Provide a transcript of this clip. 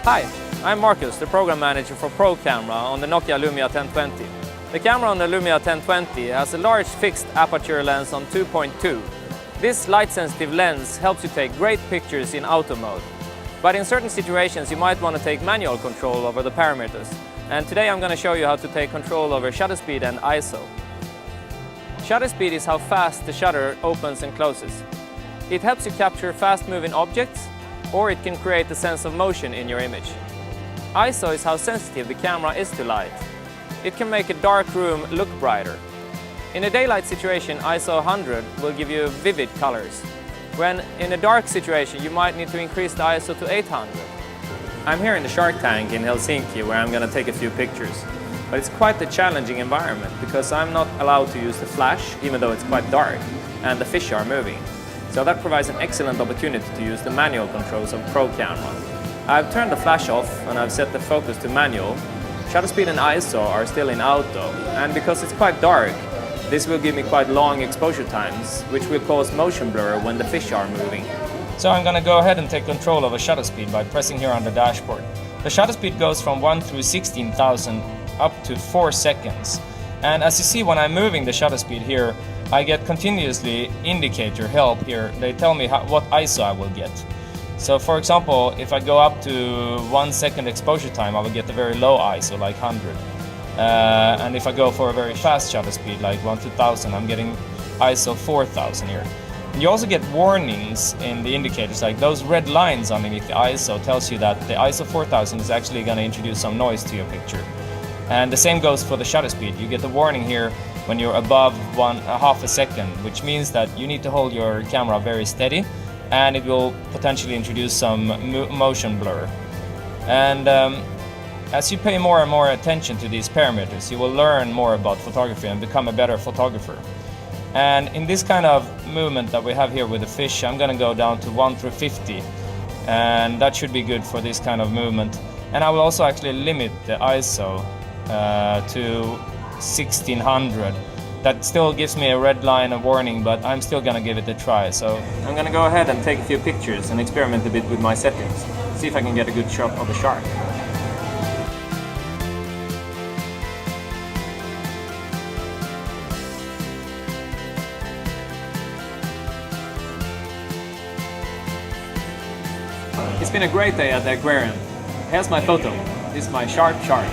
Hi, I'm Marcus, the program manager for Pro camera on the Nokia Lumia 1020. The camera on the Lumia 1020 has a large fixed aperture lens on 2.2. This light-sensitive lens helps you take great pictures in auto mode. But in certain situations you might want to take manual control over the parameters. And today I'm going to show you how to take control over shutter speed and ISO. Shutter speed is how fast the shutter opens and closes. It helps you capture fast-moving objects, or it can create a sense of motion in your image. ISO is how sensitive the camera is to light. It can make a dark room look brighter. In a daylight situation, ISO 100 will give you vivid colors. When in a dark situation, you might need to increase the ISO to 800. I'm here in the shark tank in Helsinki where I'm going to take a few pictures. But it's quite a challenging environment because I'm not allowed to use the flash, even though it's quite dark, and the fish are moving. So that provides an excellent opportunity to use the manual controls of Pro camera. I've turned the flash off and I've set the focus to manual. Shutter speed and ISO are still in auto, and because it's quite dark, this will give me quite long exposure times, which will cause motion blur when the fish are moving. So I'm going to go ahead and take control of a shutter speed by pressing here on the dashboard. The shutter speed goes from 1 through 16,000 up to 4 seconds. And as you see, when I'm moving the shutter speed here, I get continuously indicator help here. They tell me what ISO I will get. So for example, if I go up to 1 second exposure time, I will get a very low ISO, like 100. And if I go for a very fast shutter speed, like 1 to 1000, I'm getting ISO 4000 here. And you also get warnings in the indicators, like those red lines underneath the ISO tells you that the ISO 4000 is actually going to introduce some noise to your picture. And the same goes for the shutter speed. You get a warning here when you're above half a second, which means that you need to hold your camera very steady, and it will potentially introduce some motion blur. And as you pay more and more attention to these parameters, you will learn more about photography and become a better photographer. And in this kind of movement that we have here with the fish, I'm going to go down to 1 through 50, and that should be good for this kind of movement. And I will also actually limit the ISO to 1600. That still gives me a red line, a warning, but I'm still gonna give it a try. So I'm gonna go ahead and take a few pictures and experiment a bit with my settings. See if I can get a good shot of the shark. It's been a great day at the aquarium. Here's my photo. This is my sharp shark.